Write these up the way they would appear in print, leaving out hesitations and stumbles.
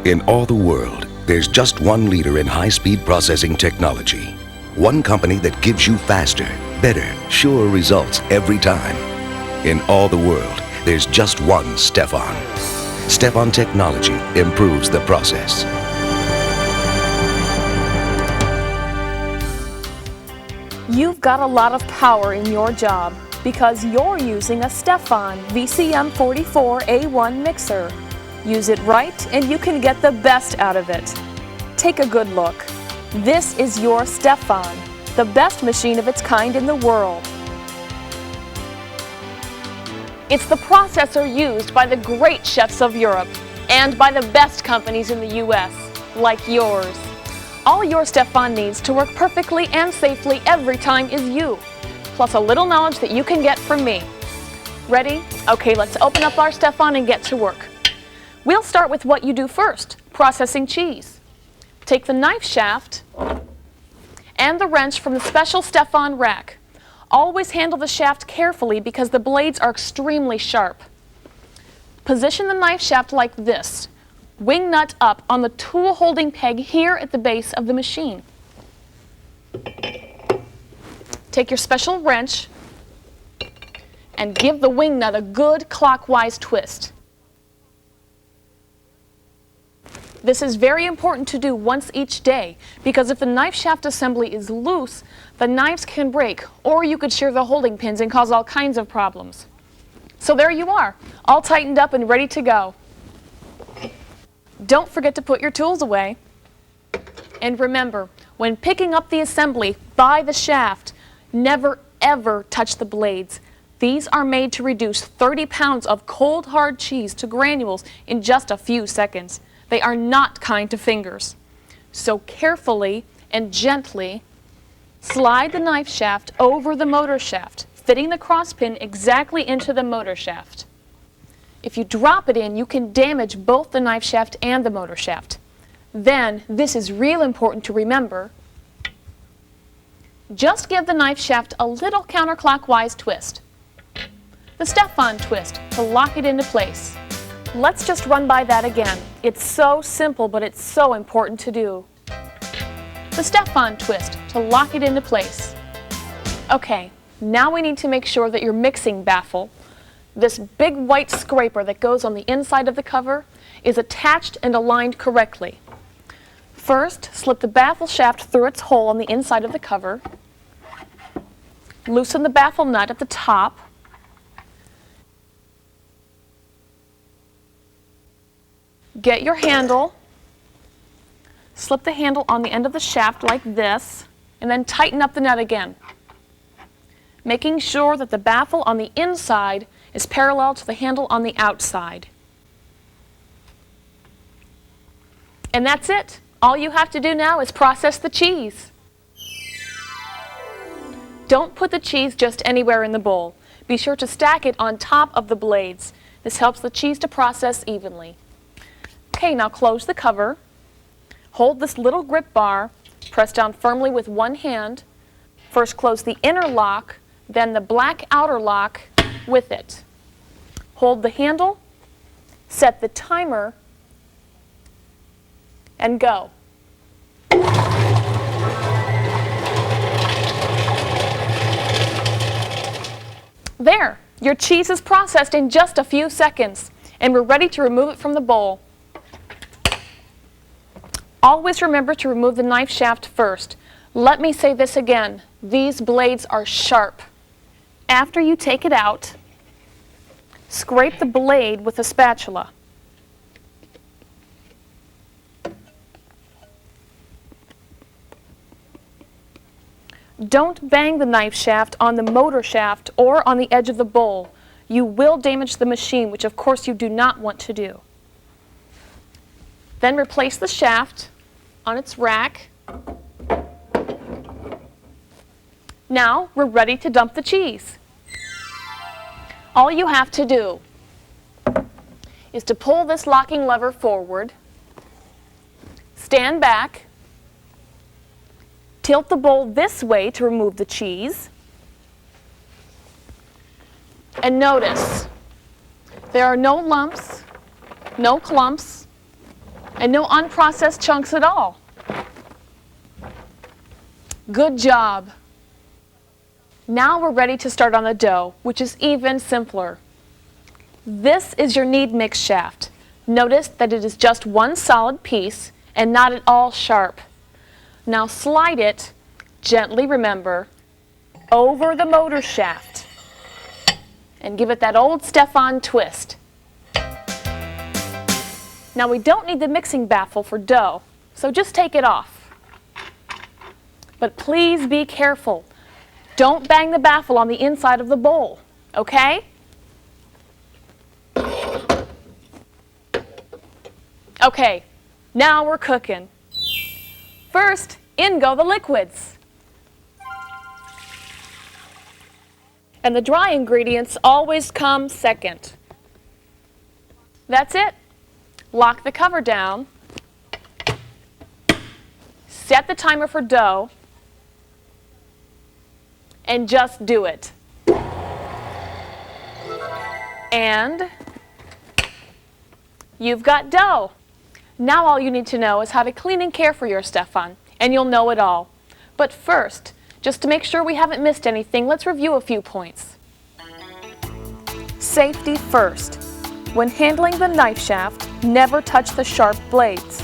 In all the world, there's just one leader in high-speed processing technology. One company that gives you faster, better, surer results every time. In all the world, there's just one Stephan. Stephan technology improves the process. You've got a lot of power in your job because you're using a Stephan VCM 44A1 mixer. Use it right and you can get the best out of it. Take a good look. This is your Stephan, the best machine of its kind in the world. It's the processor used by the great chefs of Europe and by the best companies in the US, like yours. All your Stephan needs to work perfectly and safely every time is you, plus a little knowledge that you can get from me. Ready? Okay, let's open up our Stephan and get to work. We'll start with what you do first, processing cheese. Take the knife shaft and the wrench from the special Stephan rack. Always handle the shaft carefully because the blades are extremely sharp. Position the knife shaft like this. Wing nut up on the tool holding peg here at the base of the machine. Take your special wrench and give the wing nut a good clockwise twist. This is very important to do once each day because if the knife shaft assembly is loose, the knives can break or you could shear the holding pins and cause all kinds of problems. So there you are, all tightened up and ready to go. Don't forget to put your tools away. And remember, when picking up the assembly by the shaft, never ever touch the blades. These are made to reduce 30 pounds of cold hard cheese to granules in just a few seconds. They are not kind to fingers. So carefully and gently slide the knife shaft over the motor shaft, fitting the cross pin exactly into the motor shaft. If you drop it in, you can damage both the knife shaft and the motor shaft. Then, this is real important to remember, just give the knife shaft a little counterclockwise twist. The Stephan twist to lock it into place. Let's just run by that again. It's so simple, but it's so important to do. The Stephan twist to lock it into place. Okay, now we need to make sure that your mixing baffle, this big white scraper that goes on the inside of the cover, is attached and aligned correctly. First, slip the baffle shaft through its hole on the inside of the cover. Loosen the baffle nut at the top. Get your handle. Slip the handle on the end of the shaft like this, and then tighten up the nut again, making sure that the baffle on the inside is parallel to the handle on the outside. And that's it. All you have to do now is process the cheese. Don't put the cheese just anywhere in the bowl. Be sure to stack it on top of the blades. This helps the cheese to process evenly. Okay, now close the cover. Hold this little grip bar, press down firmly with one hand. First close the inner lock, then the black outer lock with it. Hold the handle, set the timer, and go. There, your cheese is processed in just a few seconds, and we're ready to remove it from the bowl. Always remember to remove the knife shaft first. Let me say this again, these blades are sharp. After you take it out, scrape the blade with a spatula. Don't bang the knife shaft on the motor shaft or on the edge of the bowl. You will damage the machine, which of course you do not want to do. Then replace the shaft on its rack. Now we're ready to dump the cheese. All you have to do is to pull this locking lever forward, stand back, tilt the bowl this way to remove the cheese, and notice there are no lumps, no clumps, And no unprocessed chunks at all. Good job. Now we're ready to start on the dough, which is even simpler. This is your knead mix shaft. Notice that it is just one solid piece and not at all sharp. Now slide it, gently remember, over the motor shaft and give it that old Stephan twist. Now we don't need the mixing baffle for dough, so just take it off. But please be careful. Don't bang the baffle on the inside of the bowl, okay? Okay, now we're cooking. First, in go the liquids. And the dry ingredients always come second. That's it. Lock the cover down. Set the timer for dough. And just do it. And you've got dough. Now all you need to know is how to clean and care for your Stephan, and you'll know it all. But first, just to make sure we haven't missed anything, let's review a few points. Safety first. When handling the knife shaft, never touch the sharp blades.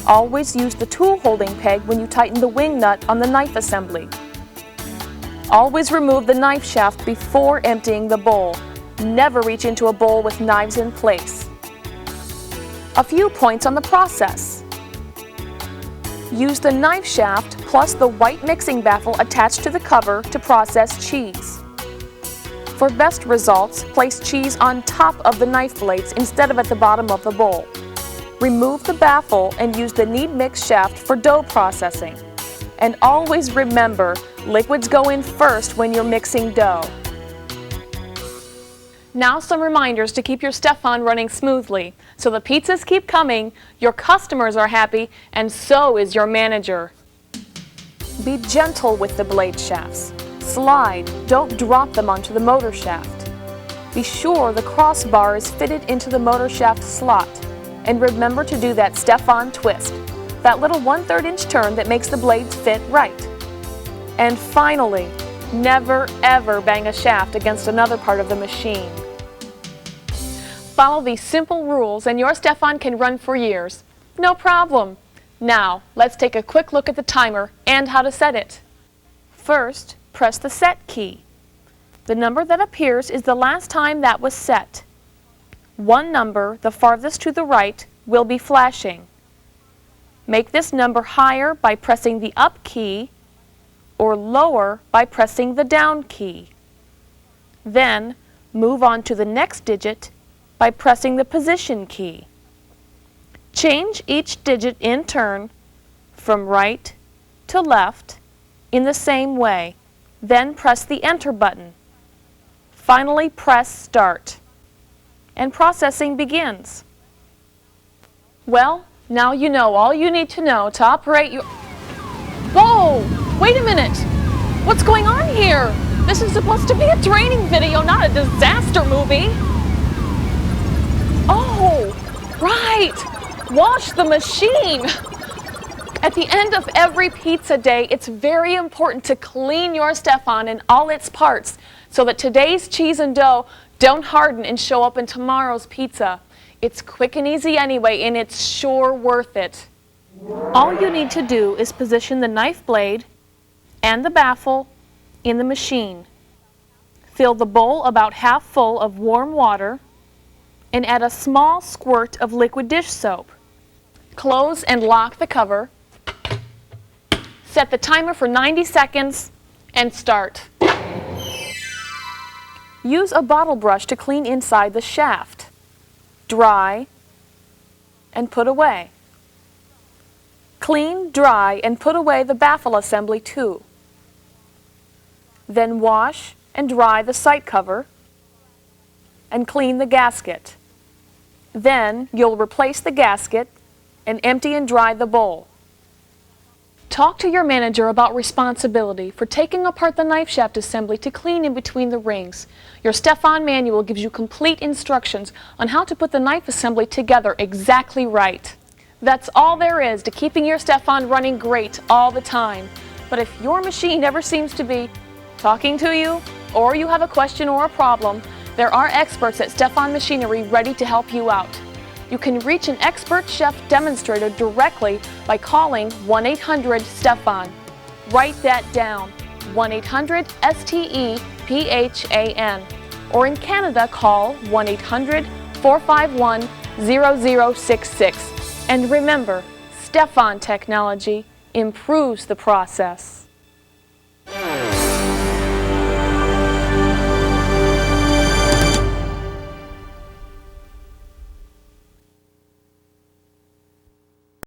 Always use the tool holding peg when you tighten the wing nut on the knife assembly. Always remove the knife shaft before emptying the bowl. Never reach into a bowl with knives in place. A few points on the process. Use the knife shaft plus the white mixing baffle attached to the cover to process cheese. For best results, place cheese on top of the knife blades instead of at the bottom of the bowl. Remove the baffle and use the knead mix shaft for dough processing. And always remember, liquids go in first when you're mixing dough. Now some reminders to keep your Stephan running smoothly, so the pizzas keep coming, your customers are happy, and so is your manager. Be gentle with the blade shafts. Slide, don't drop them onto the motor shaft. Be sure the crossbar is fitted into the motor shaft slot, and remember to do that Stephan twist, that little 1/3 inch turn that makes the blades fit right. And finally, never ever bang a shaft against another part of the machine. Follow these simple rules and your Stephan can run for years. No problem. Now, let's take a quick look at the timer and how to set it. First, press the set key. The number that appears is the last time that was set. One number, the farthest to the right, will be flashing. Make this number higher by pressing the up key or lower by pressing the down key. Then, move on to the next digit by pressing the position key. Change each digit in turn from right to left in the same way. Then press the enter button. Finally, press start. And processing begins. Well, now you know all you need to know to operate your... Whoa! Wait a minute! What's going on here? This is supposed to be a training video, not a disaster movie. Oh, right! Wash the machine! At the end of every pizza day, it's very important to clean your Stephan and all its parts so that today's cheese and dough don't harden and show up in tomorrow's pizza. It's quick and easy anyway, and it's sure worth it. All you need to do is position the knife blade and the baffle in the machine. Fill the bowl about half full of warm water and add a small squirt of liquid dish soap. Close and lock the cover. Set the timer for 90 seconds and start. Use a bottle brush to clean inside the shaft. Dry and put away. Clean, dry, and put away the baffle assembly too. Then wash and dry the sight cover and clean the gasket. Then you'll replace the gasket and empty and dry the bowl. Talk to your manager about responsibility for taking apart the knife shaft assembly to clean in between the rings. Your Stephan manual gives you complete instructions on how to put the knife assembly together exactly right. That's all there is to keeping your Stephan running great all the time. But if your machine never seems to be talking to you, or you have a question or a problem, there are experts at Stephan Machinery ready to help you out. You can reach an expert chef demonstrator directly by calling 1-800-STEPHAN. Write that down, 1-800-STEPHAN. Or in Canada, call 1-800-451-0066. And remember, Stephan technology improves the process.